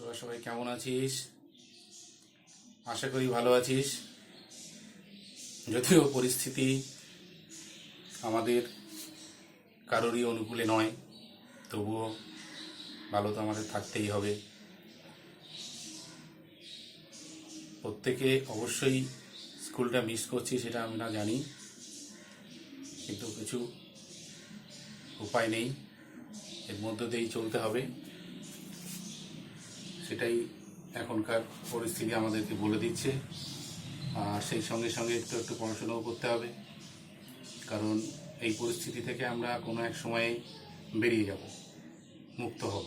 তোরা সবাই কেমন আছিস? আশা করি ভালো আছিস। যদিও পরিস্থিতি আমাদের কারোরই অনুকূলে নয়, তবুও ভালো তো আমাদের থাকতেই হবে। প্রত্যেকে অবশ্যই স্কুলটা মিস করছি, সেটা আমরা জানি, কিন্তু কিছু উপায় নেই, এর মধ্য দিয়েই চলতে হবে। সেটাই এখনকার পরিস্থিতি আমাদেরকে বলে দিচ্ছে। আর সেই সঙ্গে সঙ্গে একটু একটু পড়াশোনাও করতে হবে, কারণ এই পরিস্থিতি থেকে আমরা কোনো এক সময়ে বেরিয়ে যাব, মুক্ত হব,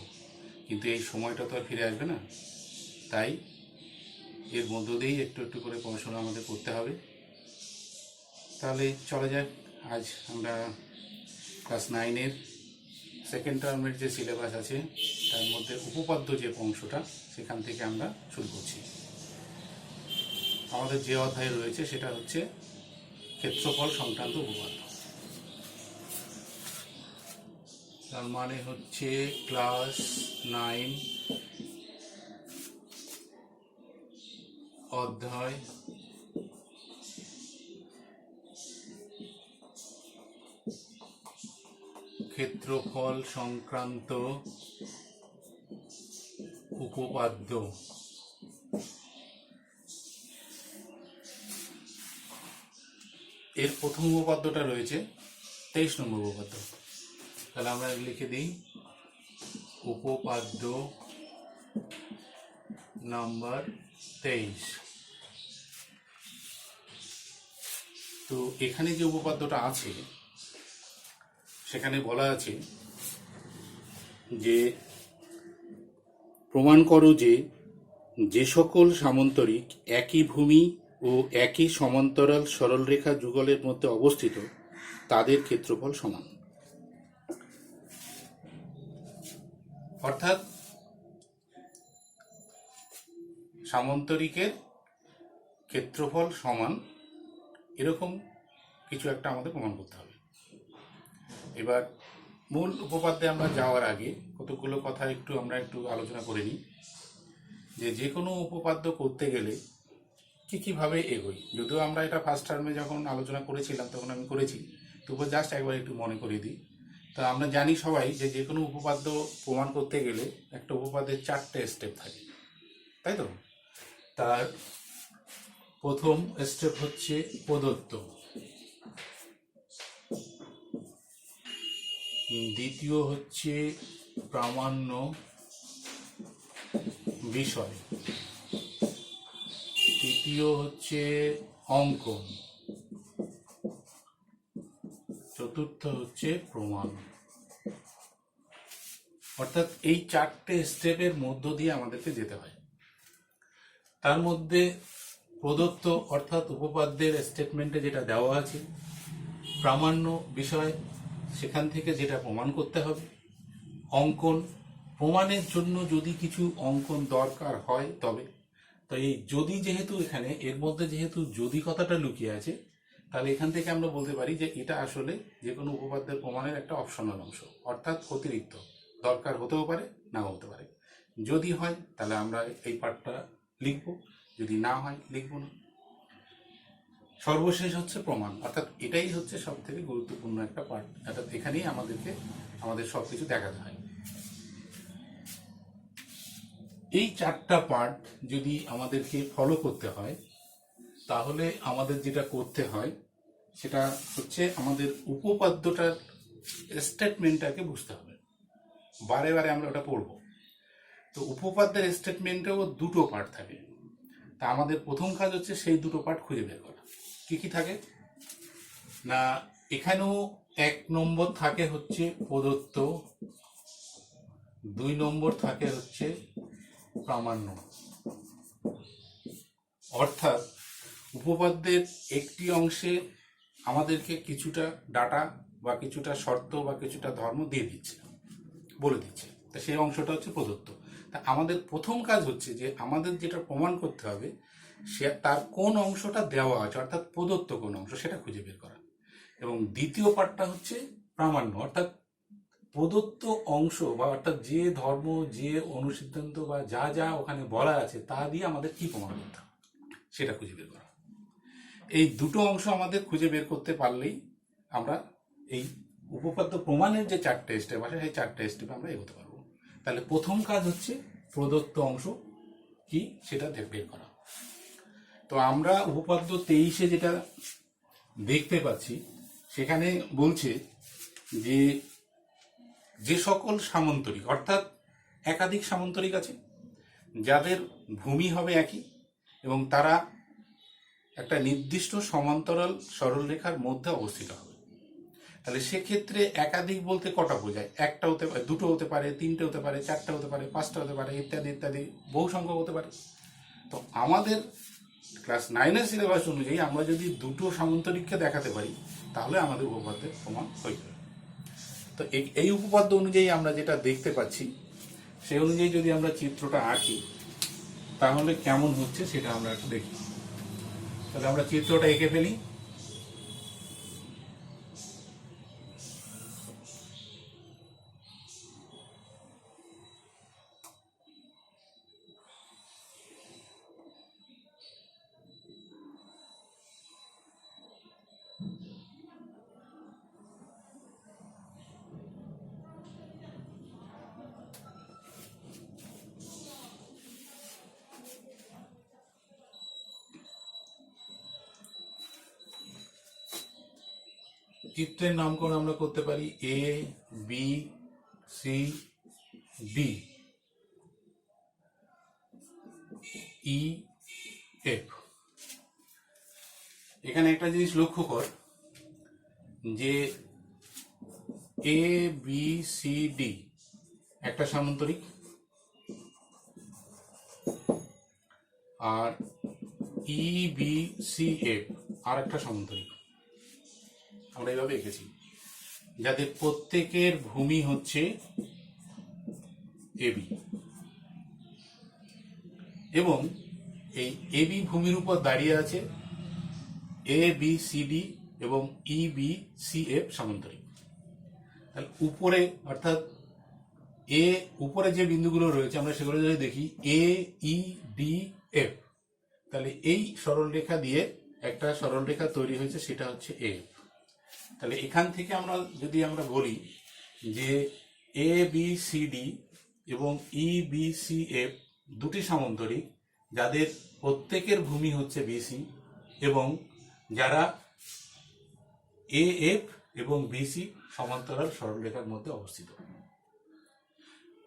কিন্তু এই সময়টা তো আর ফিরে আসবে না। তাই এর মধ্য দিয়েই একটু একটু করে পড়াশোনা আমাদের করতে হবে। তাহলে চলে যাক, আজ আমরা ক্লাস 9-এর সেকেন্ড টার্মের যে সিলেবাস আছে তার মধ্যে উপপাদ্য যে অংশটা, সেখান থেকে আমরা শুরু করছি। আমাদের যে অধ্যায় রয়েছে সেটা হচ্ছে ক্ষেত্রফল সংক্রান্ত উপপাদ্য। তার মানে হচ্ছে ক্লাস 9 অধ্যায় ক্ষেত্রফল সংক্রান্ত উপপাদ্য। এর প্রথম উপপাদ্যটা রয়েছে 23 নম্বর উপপাদ্য। তাহলে আমরা লিখে দিই উপপাদ্য নাম্বার 23। তো এখানে যে উপপাদ্যটা আছে সেখানে বলা আছে যে প্রমাণ করো যে যে সকল সামান্তরিক একই ভূমি ও একই সমান্তরাল সরলরেখা যুগলের মধ্যে অবস্থিত তাদের ক্ষেত্রফল সমান। অর্থাৎ সামান্তরিকের ক্ষেত্রফল সমান, এরকম কিছু একটা আমাদের প্রমাণ করতে হবে। এবার মূল উপপাদ্যে আমরা যাওয়ার আগে কতগুলো কথা আমরা একটু আলোচনা করে নিই, যে কোনো উপপাদ্য করতে গেলে কীভাবে এগোই। যদিও আমরা এটা ফার্স্ট টার্মে যখন আলোচনা করেছিলাম তখন আমি করেছি, তবুও জাস্ট একবার একটু মনে করিয়ে দিই। তো আমরা জানি সবাই যে কোনো উপপাদ্য প্রমাণ করতে গেলে একটা উপপাদ্যের 4টে স্টেপ থাকে, তাই তো? তার প্রথম স্টেপ হচ্ছে প্রদত্ত, দ্বিতীয় হচ্ছে প্রামাণ্য বিষয়, তৃতীয় হচ্ছে অঙ্কন, চতুর্থ হচ্ছে প্রমাণ। অর্থাৎ এই 4টে স্টেপের মধ্য দিয়ে আমাদেরকে যেতে হয়। তার মধ্যে প্রদত্ত অর্থাৎ উপপাদ্যের স্টেটমেন্টে যেটা দেওয়া আছে, প্রামাণ্য বিষয়, সেখান থেকে যেটা প্রমাণ করতে হবে, অঙ্কন, প্রমাণের জন্য যদি কিছু অঙ্কন দরকার হয় তবে। তো এই যদি, যেহেতু এখানে এর মধ্যে যেহেতু যদি কথাটা লুকিয়ে আছে, তাহলে এখান থেকে আমরা বলতে পারি যে এটা আসলে যে কোনো উপপাদ্যের প্রমাণের একটা অপশনাল অংশ, অর্থাৎ অতিরিক্ত, দরকার হতেও পারে নাও হতে পারে। যদি হয় তাহলে আমরা এই পার্টটা লিখব, যদি না হয় লিখব না। সর্বশেষ হচ্ছে প্রমাণ, অর্থাৎ এটাই হচ্ছে সব থেকে গুরুত্বপূর্ণ একটা পার্ট। অর্থাৎ এখানেই আমাদের সব কিছু দেখাতে হয়। এই 4টা পার্ট যদি আমাদেরকে ফলো করতে হয়, তাহলে আমাদের যেটা করতে হয় সেটা হচ্ছে আমাদের উপপাদ্যটার স্টেটমেন্টটাকে বুঝতে হবে। বারে বারে আমরা ওটা পড়ব। তো উপপাদ্যের স্টেটমেন্টেও 2টো পার্ট থাকে। তা আমাদের প্রথম কাজ হচ্ছে সেই 2টো পার্ট খুঁজে বের করা। কি থাকে না, এখানেও 1 নম্বর থাকে হচ্ছে প্রদত্ত, 2 নম্বর থাকে হচ্ছে প্রামাণ্য। অর্থাৎ উপপাদ্যের একটি অংশে আমাদেরকে কিছুটা ডাটা বা কিছুটা শর্ত বা কিছুটা ধর্ম দিয়ে দিচ্ছে, বলে দিচ্ছে। তা সেই অংশটা হচ্ছে প্রদত্ত। তা আমাদের প্রথম কাজ হচ্ছে যে আমাদের যেটা প্রমাণ করতে হবে সে তার কোন অংশটা দেওয়া আছে, অর্থাৎ প্রদত্ত কোন অংশ, সেটা খুঁজে বের করা। এবং দ্বিতীয় পার্টটা হচ্ছে প্রামাণ্য, অর্থাৎ প্রদত্ত অংশ বা অর্থাৎ যে ধর্ম, যে অনুসিদ্ধান্ত বা যা যা ওখানে বলা আছে তা দিয়ে আমাদের কি প্রমাণ করতে হবে সেটা খুঁজে বের করা। এই দুটো অংশ আমাদের খুঁজে বের করতে পারলেই আমরা এই উপপাদ্য প্রমাণের যে 4টে স্টেপ আছে সেই 4টে স্টেপে আমরা এগোতে পারবো। তাহলে প্রথম কাজ হচ্ছে প্রদত্ত অংশ কি সেটা বের করা। তো আমরা উপপাদ্য 23-এ যেটা দেখতে পাচ্ছি সেখানে বলছে যে যে সকল সামন্তরিক অর্থাৎ একাধিক সামন্তরিক আছে যাদের ভূমি হবে একই এবং তারা একটা নির্দিষ্ট সমান্তরাল সরলরেখার মধ্যে অবস্থিত হবে, তাহলে সেক্ষেত্রে একাধিক বলতে কটা বোঝায়? একটা হতে পারে, দুটো হতে পারে, তিনটে হতে পারে, চারটা হতে পারে, পাঁচটা হতে পারে, ইত্যাদি ইত্যাদি বহু সংখ্যক হতে পারে। তো আমাদের ক্লাস 9-এর সিলেবাস অনুযায়ী আমরা যদি দুটো সামন্তরিককে দেখাতে পারি তাহলে আমাদের উপপাদ্যের প্রমাণ হয়ে যাবে। তো এই উপপাদ্য অনুযায়ী আমরা যেটা দেখতে পাচ্ছি সেই অনুযায়ী যদি আমরা চিত্রটা আঁকি তাহলে কেমন হচ্ছে সেটা আমরা একটু দেখি। তাহলে আমরা চিত্রটা এঁকে ফেলি। চিত্রের নামকরণ আমরা করতে পারি এ, বি, সি, ডি, ই, এফ। এখানে একটা জিনিস লক্ষ্য কর যে এ, বি, সি, ডি একটা সামান্তরিক আর ই, বি, সি, এফ আর একটা সামান্তরিক। আমরা এইভাবে এঁকেছি যাদের প্রত্যেকের ভূমি হচ্ছে এবি এবং এই এবি ভূমির উপর দাঁড়িয়ে আছে এ, বি, সি, ডি এবং ই, বি, সি, এফ সামান্তরিক। তাহলে উপরে অর্থাৎ এ উপরে যে বিন্দুগুলো রয়েছে আমরা সেগুলো যদি দেখি এ, ই, ডি, এফ, তাহলে এই সরলরেখা দিয়ে একটা সরলরেখা তৈরি হয়েছে সেটা হচ্ছে এফ। তাহলে এখান থেকে আমরা যদি আমরা বলি যে এ, বি, সি, ডি এবং ই, বি, সি, এফ দুটি সামান্তরিক যাদের প্রত্যেকের ভূমি হচ্ছে বিসি এবং যারা এ, এফ এবং বিসি সমান্তরাল সরলরেখার মধ্যে অবস্থিত।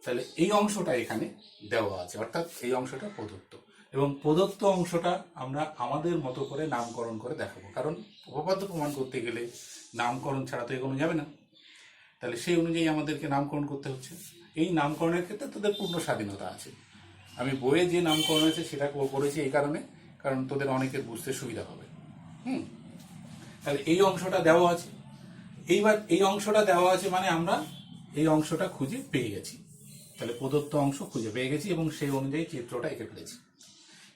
তাহলে এই অংশটা এখানে দেওয়া আছে, অর্থাৎ এই অংশটা প্রদত্ত এবং প্রদত্ত অংশটা আমরা আমাদের মতো করে নামকরণ করে দেখাবো, কারণ উপপাদ্য প্রমাণ করতে গেলে নামকরণ ছাড়া তো এগোনো যাবে না। তাহলে সেই অনুযায়ী আমাদেরকে নামকরণ করতে হচ্ছে। এই নামকরণের ক্ষেত্রে তোদের পূর্ণ স্বাধীনতা আছে। আমি বইয়ে যে নামকরণ আছে সেটা করেছি এই কারণে, কারণ তোদের অনেকের বুঝতে সুবিধা হবে। তাহলে এই অংশটা দেওয়া আছে। এইবার এই অংশটা দেওয়া আছে মানে আমরা এই অংশটা খুঁজে পেয়ে গেছি। তাহলে প্রদত্ত অংশ খুঁজে পেয়ে গেছি এবং সেই অনুযায়ী চিত্রটা এঁকে ফেলেছি।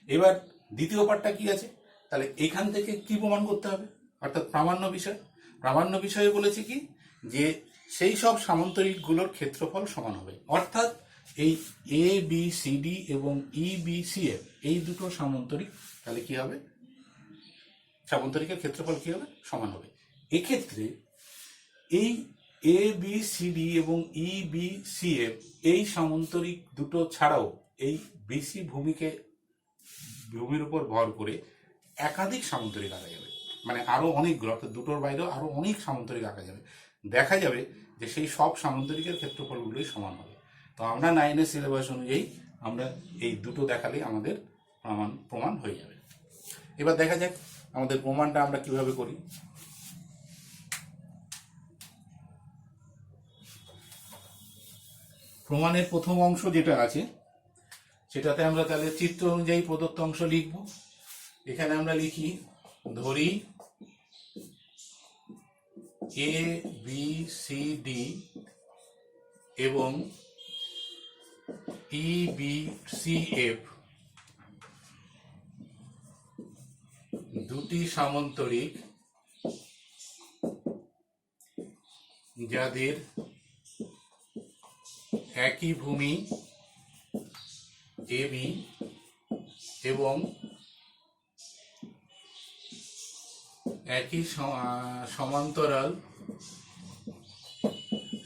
এবার দ্বিতীয় পার্টটা কি আছে? তাহলে এখান থেকে কি প্রমাণ করতে হবে, অর্থাৎ প্রামাণ্য বিষয়। প্রামাণ্য বিষয়ে বলেছে কি যে সেই সব সামান্তরিকগুলোর ক্ষেত্রফল সমান হবে, অর্থাৎ এই এ, বি, সি, ডি এবং ই, বি, সি, এফ এই দুটো সামান্তরিক তাহলে কি হবে, সামান্তরিকের ক্ষেত্রফল কি হবে, সমান হবে। এক্ষেত্রে এই এ, বি, সি, ডি এবং ই, বি, সি, এফ এই সামান্তরিক দুটো ছাড়াও এই বিসি ভূমির উপর ভর করে একাধিক সামান্তরিক আঁকা যাবে, মানে আরো অনেকগুলো, অর্থাৎ দুটোর বাইরেও আরো অনেক সামান্তরিক আঁকা যাবে। দেখা যাবে যে সেই সব সামান্তরিকের ক্ষেত্রফলগুলোই সমান হবে। তো আমরা 9-এর সিলেবাস অনুযায়ী আমরা এই দুটো দেখালেই আমাদের প্রমাণ হয়ে যাবে। এবার দেখা যাক আমাদের প্রমাণটা আমরা কিভাবে করি। প্রমাণের প্রথম অংশ যেটা আছে সেটাতে আমরা তাহলে চিত্র অনুযায়ী প্রদত্ত অংশ লিখব। এখানে আমরা লিখি, ধরি এ, বি, সি, ডি এবং ই, বি, সি, এফ দুটি সামান্তরিক যাদের একই ভূমি এবি এবং একই সমান্তরাল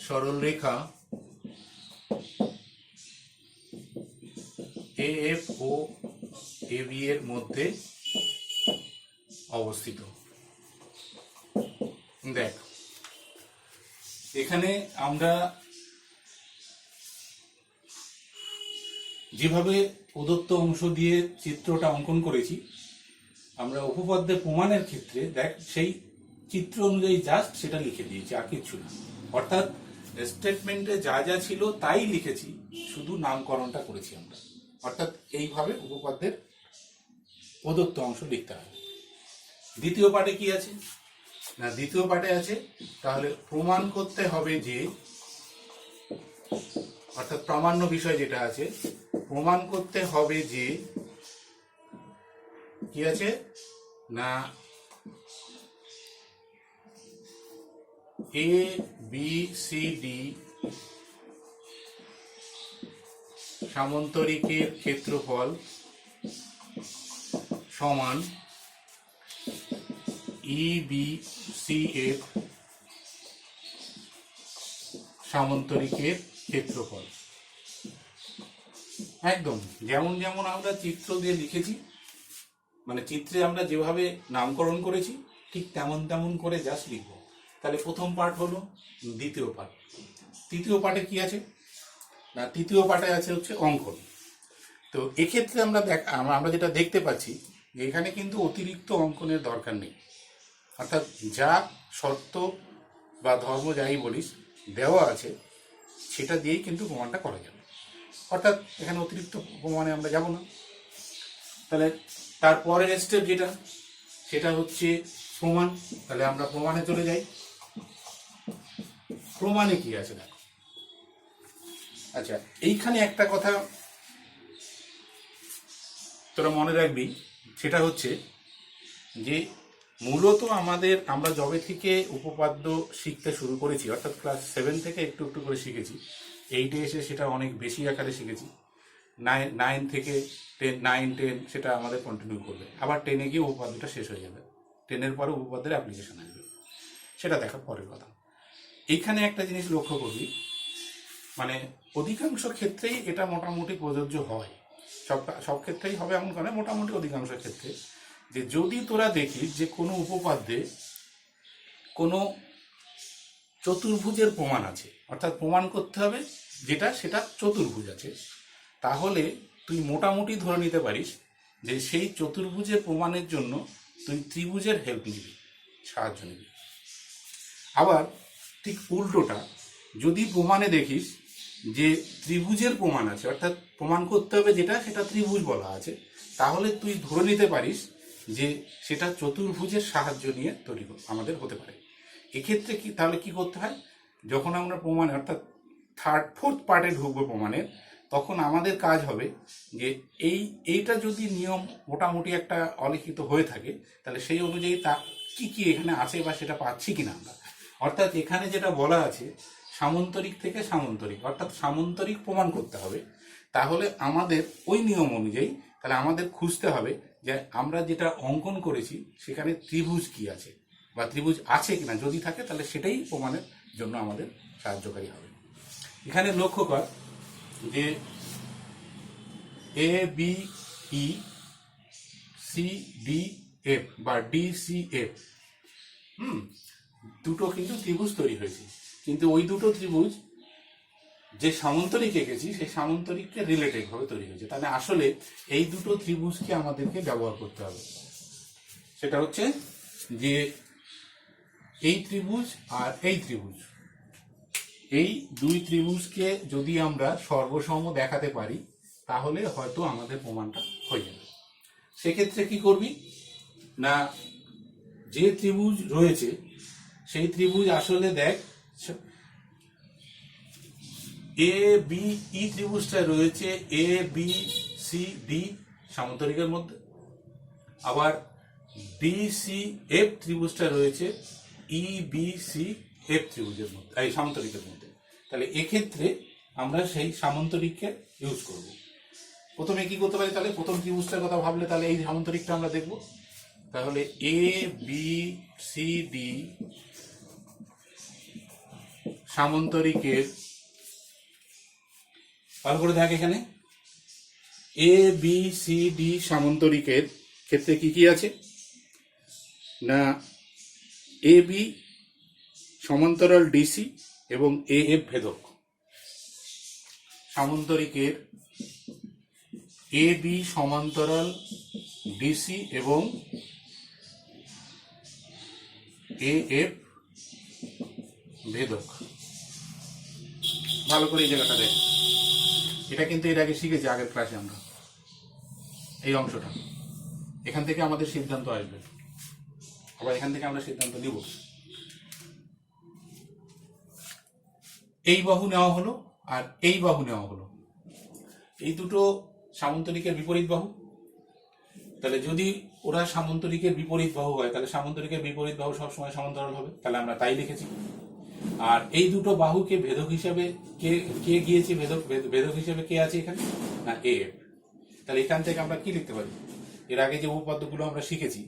সরলরেখা এএফ ও এবি এর মধ্যে অবস্থিত। দেখ, এখানে আমরা যেভাবে প্রদত্ত অংশ দিয়ে চিত্রটা অঙ্কন করেছি, আমরা উপপাদ্যের প্রমাণের ক্ষেত্রে দেখ সেই চিত্র অনুযায়ী জাস্ট সেটা লিখে দিয়েছি, আর কিচ্ছু না। অর্থাৎ স্টেটমেন্টে যা যা ছিল তাই লিখেছি, শুধু নামকরণটা করেছি আমরা। অর্থাৎ এইভাবে উপপাদ্যের প্রদত্ত অংশ লিখতে হবে। দ্বিতীয় পার্টে কি আছে না, দ্বিতীয় পার্টে আছে তাহলে প্রমাণ করতে হবে যে, অর্থাৎ প্রামাণ্য বিষয় যেটা আছে, প্রমাণ করতে হবে যে কি আছে না এ বি সি ডি সামান্তরিকের ক্ষেত্রফল সমান ই বি সি এফ সামান্তরিকের ক্ষেত্রফল। একদম যেমন যেমন আমরা চিত্র দিয়ে লিখেছি, মানে চিত্রে আমরা যেভাবে নামকরণ করেছি ঠিক তেমন তেমন করে জাস্ট লিখব। তাহলে প্রথম পার্ট হলো, দ্বিতীয় পার্ট। তৃতীয় পার্টে কি আছে না, তৃতীয় পার্টে আছে হচ্ছে অঙ্কন। তো এক্ষেত্রে আমরা যেটা দেখতে পাচ্ছি যে এখানে কিন্তু অতিরিক্ত অঙ্কনের দরকার নেই। অর্থাৎ যা শর্ত বা ধর্ম যাই বলিস দেওয়া আছে সেটা দিয়েই কিন্তু প্রমাণটা করা যাবে। অর্থাৎ এখানে অতিরিক্ত প্রমাণে আমরা যাব না। তাহলে তারপরের স্টেপ যেটা, সেটা হচ্ছে প্রমাণ। তাহলে আমরা প্রমাণে চলে যাই। প্রমাণে কি আছে দেখো। আচ্ছা, এইখানে একটা কথা তোরা মনে রাখবি, সেটা হচ্ছে যে মূলত আমরা যবে থেকে উপপাদ্য শিখতে শুরু করেছি, অর্থাৎ ক্লাস 7 থেকে একটু একটু করে শিখেছি, 8-এ এসে সেটা অনেক বেশি আকারে শিখেছি, 9 থেকে 10, 9, 10 সেটা আমাদের কন্টিনিউ করবে, আবার 10-এ গিয়ে উপপাদ্যটা শেষ হয়ে যাবে, 10-এর পরে উপপাদ্যের অ্যাপ্লিকেশন আসবে, সেটা দেখার পরের কথা। এইখানে একটা জিনিস লক্ষ্য করবি, মানে অধিকাংশ ক্ষেত্রেই এটা মোটামুটি প্রযোজ্য হয়, সব ক্ষেত্রেই হবে এমন করে, মোটামুটি অধিকাংশ ক্ষেত্রে, যে যদি তোরা দেখিস যে কোনো উপপাদ্যে কোনো চতুর্ভুজের প্রমাণ আছে, অর্থাৎ প্রমাণ করতে হবে সেটা চতুর্ভুজ আছে, তাহলে তুই মোটামুটি ধরে নিতে পারিস যে সেই চতুর্ভুজের প্রমাণের জন্য তুই ত্রিভুজের হেল্প নিবি, সাহায্য নিবি। আবার ঠিক উল্টোটা, যদি প্রমাণে দেখিস যে ত্রিভুজের প্রমাণ আছে, অর্থাৎ প্রমাণ করতে হবে সেটা ত্রিভুজ বলা আছে, তাহলে তুই ধরে নিতে পারিস যে সেটা চতুর্ভুজের সাহায্য নিয়ে তৈরি আমাদের হতে পারে। এক্ষেত্রে তাহলে কি করতে হয়, যখন আমরা প্রমাণে অর্থাৎ 3rd, 4th পার্টে ঢুকবো প্রমাণের, তখন আমাদের কাজ হবে যে এইটা যদি নিয়ম মোটামুটি একটা অলিখিত হয়ে থাকে, তাহলে সেই অনুযায়ী তা কি এখানে আছে বা সেটা পাচ্ছি কিনা আমরা। অর্থাৎ এখানে যেটা বলা আছে সামান্তরিক থেকে সামান্তরিক, অর্থাৎ সামান্তরিক প্রমাণ করতে হবে, তাহলে আমাদের ওই নিয়ম অনুযায়ী তাহলে আমাদের খুঁজতে হবে যে আমরা যেটা অঙ্কন করেছি সেখানে ত্রিভুজ কি আছে বা ত্রিভুজ আছে কিনা, যদি থাকে তাহলে সেটাই প্রমাণের জন্য আমাদের সাহায্যকারী হবে। এখানে লক্ষ্য কর যে A B E C D F বা ডিসিএফ দুটো কিন্তু ত্রিভুজ তৈরি হয়েছে, কিন্তু ওই দুটো ত্রিভুজ যে সামান্তরিক এঁকেছি সেই সামান্তরিককে রিলেটেড ভাবে তৈরি হয়েছে। তাহলে আসলে এই দুটো ত্রিভুজকে আমাদেরকে ব্যবহার করতে হবে। সেটা হচ্ছে যে এই ত্রিভুজ আর এই ত্রিভুজ, এই দুই ত্রিভুজকে যদি আমরা সর্বসম দেখাতে পারি তাহলে হয়তো আমাদের প্রমাণটা হয়ে যাবে। সেক্ষেত্রে কি করবি না, যে ত্রিভুজ রয়েছে সেই ত্রিভুজ আসলে দেখ, এ বি ই ত্রিভুজটা রয়েছে এ বি সি ডি সামান্তরিকের মধ্যে, আবার ডি সি এফ ত্রিভুজটা রয়েছে ই বি সি এফ ত্রিভুজের মধ্যে, এই সামান্তরিকের মধ্যে। তাহলে এক্ষেত্রে আমরা সেই সামান্তরিককে ইউজ করব। প্রথমে কি করতে পারি, তাহলে প্রথম ত্রিভুজটার কথা ভাবলে তাহলে এই সামান্তরিকটা আমরা দেখব। তাহলে এ বি সি ডি সামান্তরিকের, ভালো করে দেখ এখানে, এ বি সি ডি সামান্তরিকের ক্ষেত্রে কি কি আছে না, এ বি সমান্তরাল ডিসি এবং এ এফ ভেদক। সামান্তরিকের এ বি সমান্তরাল ডিসি এবং এ এফ ভেদক। ভালো করে এই জায়গাটা দেখ, এটা কিন্তু এর আগে শিখেছি আগের ক্লাসে আমরা। এই অংশটা এখান থেকে আমাদের সিদ্ধান্ত আসবে, আবার এখান থেকে আমরা সিদ্ধান্ত নিব। এই বাহু নেওয়া হলো আর এই বাহু নেওয়া হলো, এই দুটো সামান্তরিকের বিপরীত বাহু। তাহলে যদি ওরা সামান্তরিকের বিপরীত বাহু হয় তাহলে সামান্তরিকের বিপরীত বাহু সবসময় সমান্তরাল হবে, তাহলে আমরা তাই লিখেছি। আর এই দুটো বাহুকে ভেদক হিসাবে কে কে গিয়েছে, ভেদক হিসাবে কে আছে এখানে না, এ এফ। তাহলে এখান থেকে আমরা কি লিখতে পারি, এর আগে যে উপপাদ্যগুলো আমরা শিখেছি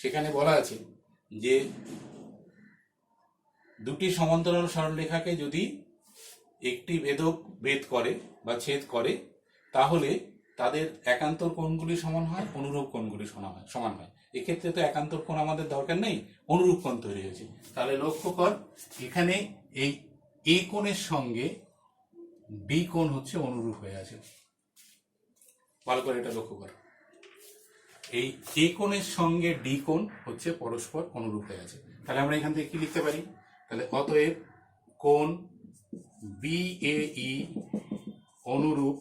সেখানে বলা আছে যে দুটি সমান্তরাল সরলরেখাকে যদি একটি ভেদক ভেদ করে বা ছেদ করে তাহলে তাদের একান্তর কোণগুলি সমান হয়, অনুরূপ কোণগুলি সমান হয়। এক্ষেত্রে তো একান্তর কোণ আমাদের দরকার নেই, অনুরূপ কোণ তৈরি হয়েছে। তাহলে লক্ষ্য কর এখানে এই এ কোণের সঙ্গে ডি কোণ হচ্ছে অনুরূপ হয়ে আছে। ভালো করে এটা লক্ষ্য কর, এই এ কোণের সঙ্গে ডি কোণ হচ্ছে পরস্পর অনুরূপ হয়ে আছে। তাহলে আমরা এখান থেকে কি লিখতে পারি, তাহলে অতএব কোণ বিএই অনুরূপ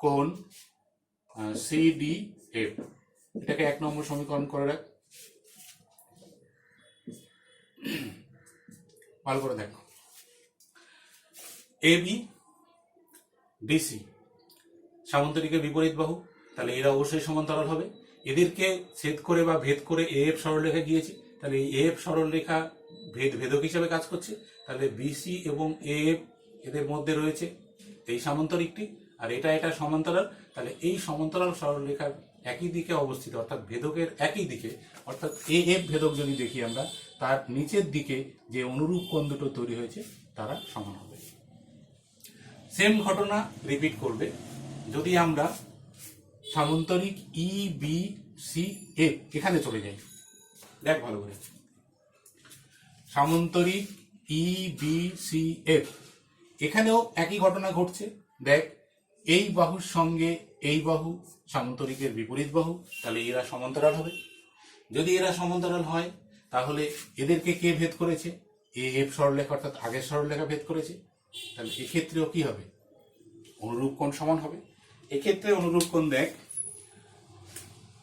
কোণ সিডিএফ। এটাকে 1 নম্বর সমীকরণ করে রাখ। ভালো করে দেখো, এ বি ডিসি সামান্তরিকের বিপরীত বাহু, তাহলে এরা অবশ্যই সমান্তরাল হবে। এদেরকে ছেদ করে বা ভেদ করে এ এফ সরলরেখা গিয়েছে, তাহলে এই এ এফ সরলরেখা ভেদক হিসাবে কাজ করছে। তাহলে বিসি এবং এ এফ এদের মধ্যে রয়েছে এই সামান্তরিকটি, আর এটা সমান্তরাল। তাহলে এই সমান্তরাল সরলরেখার একই দিকে অবস্থিত, অর্থাৎ ভেদকের একই দিকে, অর্থাৎ এ এফ ভেদক যদি দেখি আমরা, তার নিচের দিকে যে অনুরূপ কোণ দুটো তৈরি হয়েছে তারা সমান হবে। সেম ঘটনা রিপিট করবে যদি আমরা সামান্তরিক ই বি সি এফ এখানে চলে যাই। দেখ ভালো করে, সামান্তরিক ই বি সি এফ এখানেও একই ঘটনা ঘটছে। দেখ, এই বাহুর সঙ্গে এই বাহু সামান্তরিকের বিপরীত বাহু, তাহলে এরা সমান্তরাল হবে। যদি এরা সমান্তরাল হয় তাহলে এদেরকে কে ভেদ করেছে, এ এফ সরলরেখা, অর্থাৎ আগের সরলরেখা ভেদ করেছে। তাহলে এক্ষেত্রেও কি হবে, অনুরূপ কোণ সমান হবে। এক্ষেত্রে অনুরূপ কোণ দেখ,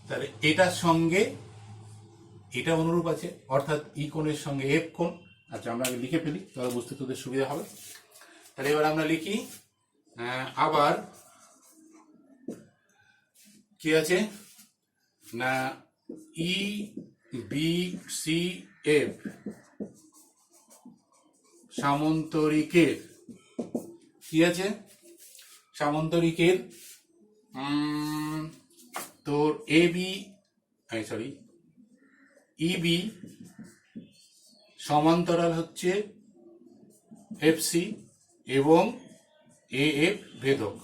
তাহলে এটার সঙ্গে এটা অনুরূপ আছে, অর্থাৎ ই কোণের সঙ্গে এফ কোণ। আচ্ছা, আমরা আগে লিখে ফেলি তাহলে বুঝতে তোদের সুবিধা হবে। তাহলে এবার আমরা লিখি, আবার কি আছে না, ই বি সি এফ সামান্তরিকের কি আছে, সামান্তরিকের তোর এ বি ইবি সমান্তরাল হচ্ছে এফসি এবং এ এফ ভেদক।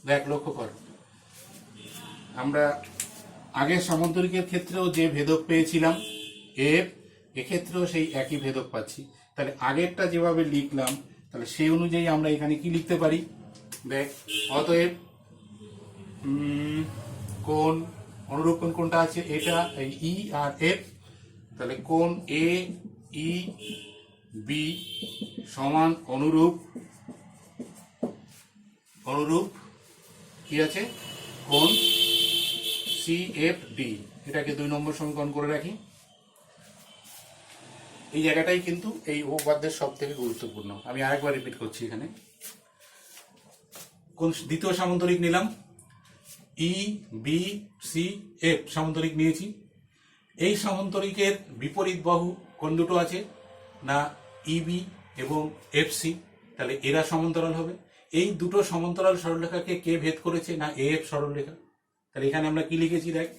দেখ লক্ষ্য কর, আমরা আগের সমান্তরিকের ক্ষেত্রেও যে ভেদক পেয়েছিলাম এফ, এক্ষেত্রেও সেই একই ভেদক পাচ্ছি। তাহলে আগেরটা যেভাবে লিখলাম তাহলে সেই অনুযায়ী আমরা এখানে কি লিখতে পারি, দেখ অতএব কোণ অনুরূপ কোণ কোনটা আছে, এটা এই ই আর এফ। তাহলে কোণ এ ই বি সমান অনুরূপ কি আছে, কোণ সি এফ ডি। এটাকে 2 নম্বর সমীকরণ করে রাখি। এই জায়গাটাই কিন্তু এই উপপাদ্যের সব থেকে গুরুত্বপূর্ণ। আমি আরেকবার রিপিট করছি, এখানে কোন দ্বিতীয় সামান্তরিক নিলাম, ই বি সি এফ সামান্তরিক নিয়েছি। এই সামান্তরিকের বিপরীত বাহু কোন দুটো আছে না, ইবি এবং এফসি। তাহলে এরা সমান্তরাল হবে। এই দুটো সমান্তরাল সরলরেখাকে কে ভেদ করেছে? না এএফ সরলরেখা। তাহলে এখানে আমরা কি লিখেছি দেখ,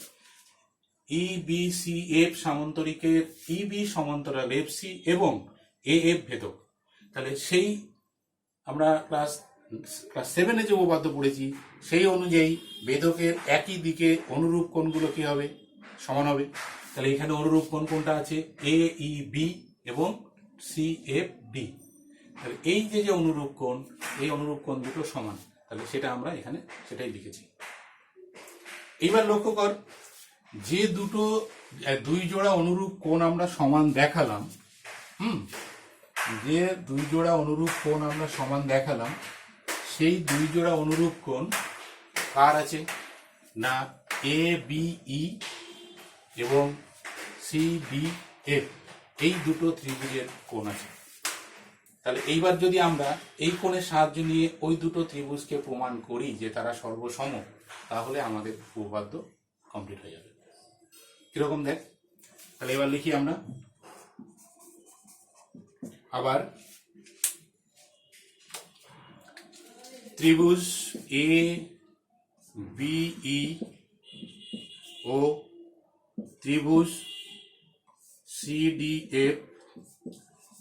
EBCF সামান্তরিকের EB সমান্তরাল FC এবং AF ভেদক। তাহলে সেই আমরা ক্লাস 7-এ যে উপপাদ্য পড়েছি সেই অনুযায়ী ভেদকের একই দিকে অনুরূপ কোণগুলো কি হবে? সমান হবে। তাহলে এখানে অনুরূপ কোণ কোনটা আছে? AEB এবং CFD। তাহলে এই যে অনুরূপ কোণ, এই অনুরূপ কোণ দুটো সমান, তাহলে সেটা আমরা এখানে সেটাই লিখেছি। এইবার লক্ষ্য কর, যে দুই জোড়া অনুরূপ কোণ আমরা সমান দেখালাম, যে দুই জোড়া অনুরূপ কোণ আমরা সমান দেখালাম, সেই দুই জোড়া অনুরূপ কোণ কার আছে? না ABE এবং CDF, এই দুটো ত্রিভুজের কোণ আছে। তাহলে এইবার যদি আমরা এই কোণের সাহায্য নিয়ে ওই দুটো ত্রিভুজকে প্রমাণ করি যে তারা সর্বসম, তাহলে আমাদের উপপাদ্য কমপ্লিট হয়ে যাবে। কিরকম দেখ, তাহলে এবার লিখি আমরা আবার, ত্রিভুজ ABE ও ত্রিভুজ CDF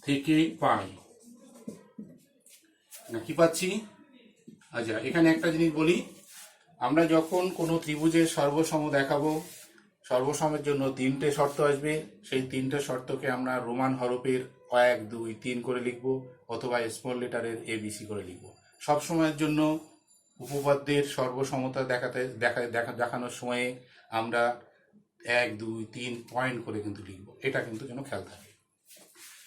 থেকে পাই না কি পাচ্ছি? আচ্ছা, এখানে একটা জিনিস বলি, আমরা যখন কোনো ত্রিভুজের সর্বসম দেখাবো, সর্বসমের জন্য 3টে শর্ত আসবে। সেই 3টে শর্তকে আমরা রোমান হরফের 1, 2, 3 করে লিখব, অথবা স্মল লেটারের ABC করে লিখব। সব সময়ের জন্য উপপাদ্যের সর্বসমতা দেখানোর সময়ে আমরা 1, 2, 3 পয়েন্ট করে কিন্তু লিখব, এটা কিন্তু যেন খেয়াল থাকে।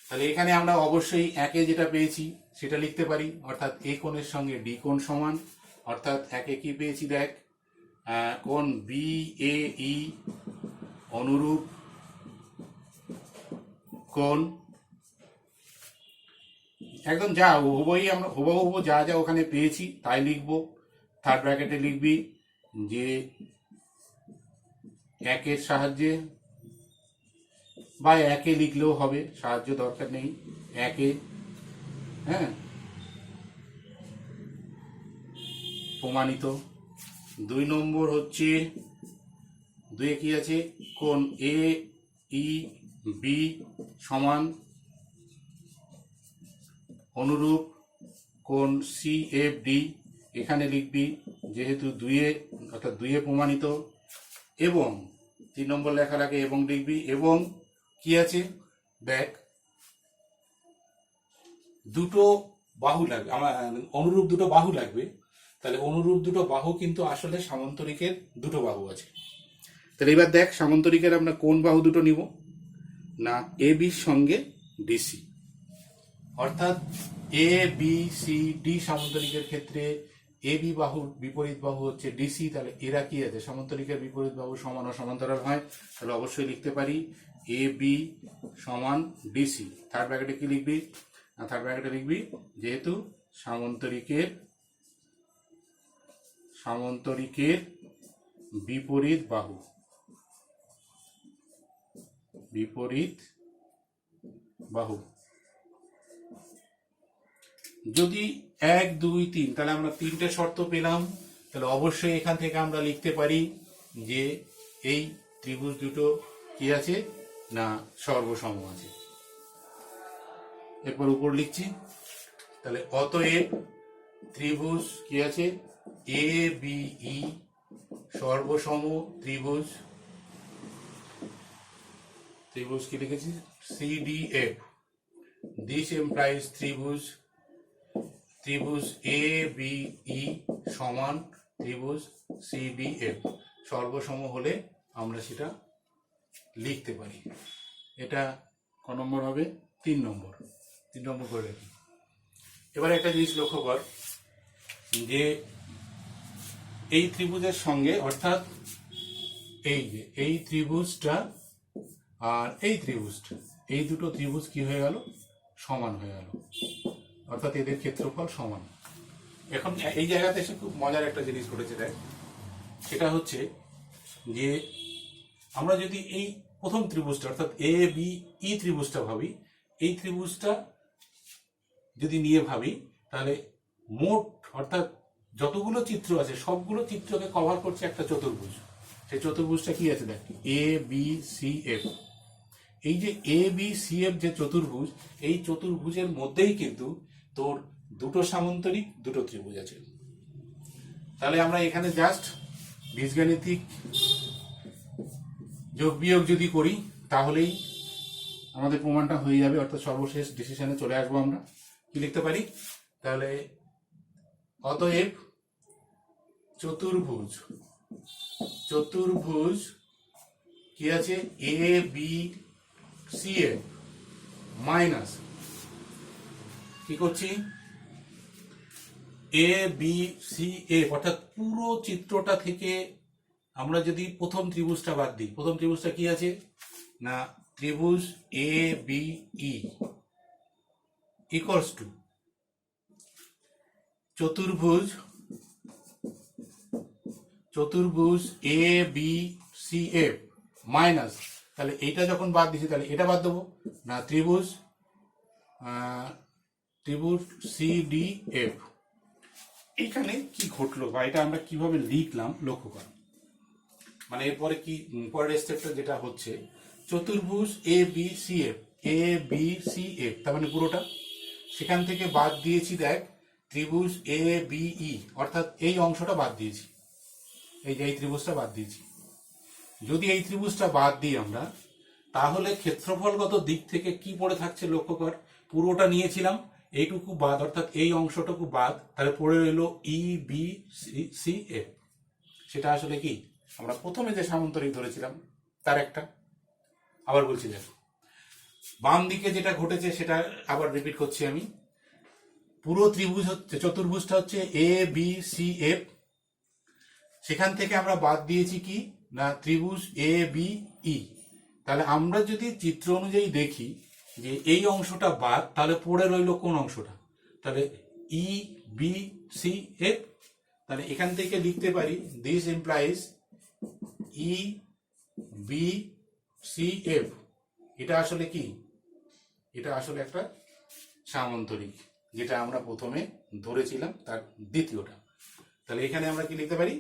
তাহলে এখানে আমরা অবশ্যই একে যেটা পেয়েছি সেটা লিখতে পারি, অর্থাৎ এই কোণের সঙ্গে ডি কোণ সমান, অর্থাৎ একে কি পেয়েছি দেখ, কোণ BAE অনুরূপ কোণ, একদম যা হুবহু যা ওখানে পেয়েছি তাই লিখব। থার্ড ব্র্যাকেটে লিখবি যে একের সাহায্যে, বা একে লিখলেও হবে, সাহায্য দরকার নেই, একে, হ্যাঁ, প্রমাণিত। 2 নম্বর হচ্ছে, 2 কি আছে? কোণ AEB সমান অনুরূপ কোণ CFD, এখানে লিখবি যেহেতু 2 অর্থাৎ 2 প্রমাণিত। এবং 3 নম্বর লেখার আগে এবং লিখবি, এবং কি আছে দেখ, দুটো বাহু লাগবে, আমার অনুরূপ দুটো বাহু লাগবে। তাহলে অনুরূপ দুটো বাহু কিন্তু আসলে সামান্তরিকের দুটো বাহু আছে। তাহলে এবার দেখ, সামান্তরিকের আমরা কোন বাহু দুটো নিব? না ABর সঙ্গে DC, অর্থাৎ ABCD সামান্তরিকের ক্ষেত্রে AB বাহুর বিপরীত বাহু হচ্ছে DC। তাহলে এরা কি আছে? সামান্তরিকের বিপরীত বাহু সমান ও সমান্তরাল হয়, তাহলে অবশ্যই লিখতে পারি AB সমান DC। থার্ড ব্র্যাকেটে কি লিখবি? না থার্ড ব্র্যাকেটে লিখবি যেহেতু সামান্তরিকের বিপরীত বাহু যদি 1, 2, 3, তাহলে আমরা 3টে শর্ত পেলাম। তাহলে অবশ্যই এখান থেকে আমরা লিখতে পারি যে এই ত্রিভুজ দুটো কি আছে? না সর্বসম আছে। এরপর উপর লিখছি, তাহলে অতএব ত্রিভুজ কি আছে? ABE সর্বসম ত্রিভুজ কি লিখেছি? CDF। This implies ত্রিভুজ ABE সমান ত্রিভুজ CDF সর্বসম হলে আমরা সেটা লিখতে পারি। এটা ক নম্বর হবে? 3 নম্বর। 3 নম্বর করে রাখি। এবার একটা জিনিস লক্ষ্য কর, যে এই ত্রিভুজের সঙ্গে, অর্থাৎ এই ত্রিভুজটা আর এই ত্রিভুজটা, এই দুটো ত্রিভুজ কি হয়ে গেল? সমান হয়ে গেল, অর্থাৎ এদের ক্ষেত্রফল সমান। এখন এই জায়গাতে এসে খুব মজার একটা জিনিস ঘটেছে দেখ, সেটা হচ্ছে যে আমরা যদি এই প্রথম ত্রিভুজটা অর্থাৎ ABE ত্রিভুজটা ভাবি, এই ত্রিভুজটা যদি নিয়ে ভাবি, তাহলে মোট অর্থাৎ যতগুলো চিত্র আছে সবগুলো চিত্রকে কভার করছে একটা চতুর্ভুজ। সেই চতুর্ভুজটা কি আছে দেখ, এ বি সি এফ। এই যে এ বি সি এফ যে চতুর্ভুজ, এই চতুর্ভুজের মধ্যেই কিন্তু তোর দুটো সামান্তরিক দুটো ত্রিভুজ আছে। তাহলে আমরা এখানে জাস্ট বীজগাণিতিক যোগ বিয়োগ যদি করি তাহলেই আমাদের প্রমাণটা হয়ে যাবে, অর্থাৎ সর্বশেষ ডিসিশনে চলে আসবো। আমরা কি লিখতে পারি তাহলে, অতএব চতুর্ভুজ চতুর্ভুজ কি আছে, A B C A minus কি করছি, এ বি সি এ, অর্থাৎ পুরো চিত্রটা থেকে আমরা যদি প্রথম ত্রিভুজটা বাদ দিই, প্রথম ত্রিভুজটা কি আছে না, ত্রিভুজ এ বি ই ইকুয়ালস টু চতুর্ভুজ A B C F minus, তাহলে এইটা যখন বাদ দিচ্ছি তাহলে এটা বাদ দেবো না, ত্রিভুজ সি ডি এফ। এখানে কি ঘটলো বা এটা আমরা কিভাবে লিখলাম লক্ষ্য করো। মানে এরপরে কি পরের স্টেপটা যেটা হচ্ছে, চতুর্ভুজ A B C F, A B C F তার মানে পুরোটা, সেখান থেকে বাদ দিয়েছি দেখ ত্রিভুজ এ বি ই, অর্থাৎ এই অংশটা বাদ দিয়েছি, এই যে এই ত্রিভুজটা বাদ দিয়েছি। যদি এই ত্রিভুজটা বাদ দিই আমরা, তাহলে ক্ষেত্রফলগত দিক থেকে কি পড়ে থাকছে লক্ষ্য কর, পুরোটা নিয়েছিলাম, এইটুকু বাদ অর্থাৎ এই অংশটুকু বাদ, তাহলে পড়ে রইল ই বি সি এফ। সেটা আসলে কি আমরা প্রথমে যে সামান্তরিক ধরেছিলাম তার একটা। আবার বলছি দেখো, বাম দিকে যেটা ঘটেছে সেটা আবার রিপিট করছি আমি। পুরো ত্রিভুজ হচ্ছে, চতুর্ভুজটা হচ্ছে এ বি সি এফ, সেখান থেকে আমরা বাদ দিয়েছি কি না, ত্রিভুজ এ বি ই। তাহলে আমরা যদি চিত্র অনুযায়ী দেখি যে এই অংশটা বাদ, তাহলে পড়ে রইল কোন অংশটা, তাহলে ই বি সি এফ। তাহলে এখান থেকে লিখতে পারি this implies E B C F. এটা আসলে কি, এটা আসলে একটা সামান্তরিক, যেটা আমরা প্রথমে ধরেছিলাম তার দ্বিতীয়টা। তাহলে এখানে আমরা কি লিখতে পারি,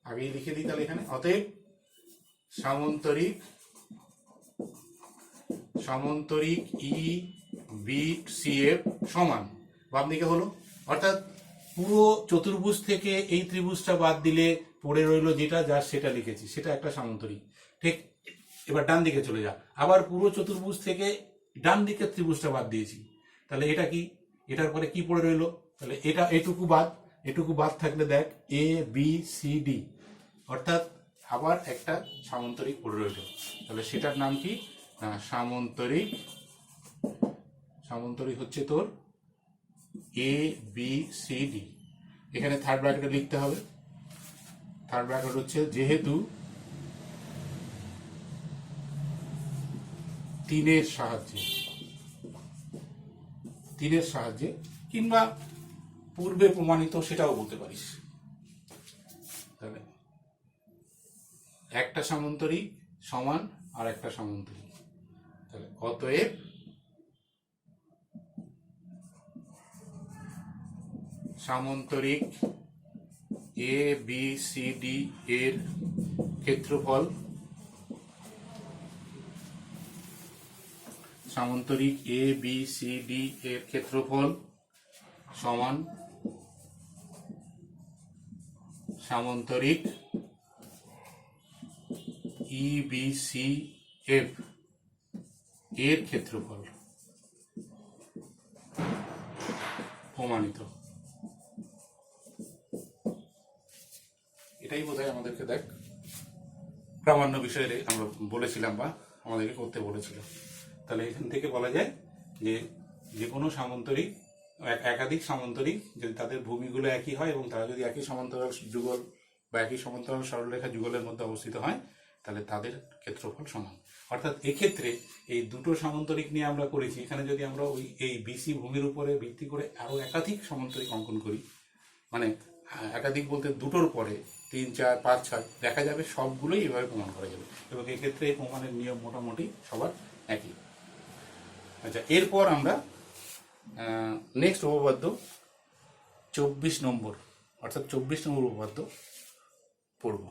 আগেই লিখে দিই তাহলে এখানে, অতএব সামান্তরিক ই বি সি এফ সমান, বাম দিকে হলো, অর্থাৎ পুরো চতুর্ভুজ থেকে এই ত্রিভুজটা বাদ দিলে পড়ে রইলো যেটা, যার সেটা লিখেছি, সেটা একটা সামান্তরিক। ঠিক, এবার ডান দিকে চলে যা, আবার পুরো চতুর্ভুজ থেকে ডান দিকের ত্রিভুজটা বাদ দিয়েছি, তাহলে এটা কি, এটার পরে কি পড়ে রইলো, তাহলে এটা এটুকু বাদ থাকলে দেখ এ বি সি ডি, অর্থাৎ আবার একটা সামান্তরিক পড়ে রইল। তাহলে সেটার নাম কি না, সামান্তরিক হচ্ছে তোর এ বি সি ডি। এখানে থার্ড ব্র্যাকেটে লিখতে হবে, থার্ড ব্র্যাকেট হচ্ছে যেহেতু তিনের সাহায্যে কিংবা পূর্বে প্রমাণিত সেটাও বলতে পারিস। তাহলে একটা সামান্তরিক সমান আর একটা সামান্তরিক, তাহলে অতএব সামান্তরিক এ বি সি ডি এর ক্ষেত্রফল, সামান্তরিক এ বি সি ডি এর ক্ষেত্রফল সমান সামান্তরিক ই বি সি এফ এর ক্ষেত্রফল, প্রমাণিত। এটাই বোধহয় আমাদেরকে দেখ প্রামাণ্য বিষয়ে আমরা বলেছিলাম বা আমাদেরকে করতে বলেছিল। তাহলে এখান থেকে বলা যায় যে যে কোনো সামান্তরিক, একাধিক সামান্তরিক যদি তাদের ভূমিগুলো একই হয় এবং তারা যদি একই সমান্তরাল যুগল বা একই সমান্তরাল সরলরেখা যুগলের মধ্যে অবস্থিত হয়, তাহলে তাদের ক্ষেত্রফল সমান। অর্থাৎ এক্ষেত্রে এই দুটো সামান্তরিক নিয়ে আমরা করেছি, এখানে যদি আমরা ওই এই বিসি ভূমির উপরে ভিত্তি করে আরো একাধিক সামান্তরিক অঙ্কন করি, মানে একাধিক বলতে দুটোর পরে 3, 4, 5, 6 দেখা যাবে সবগুলোই এভাবে প্রমাণ করা যাবে, এবং এক্ষেত্রে এই প্রমাণের নিয়ম মোটামুটি সবার একই। আচ্ছা, এরপর আমরা নেক্সট উপপাদ্য 24 নম্বর অর্থাৎ 24 নম্বর উপপাদ্য পড়ব।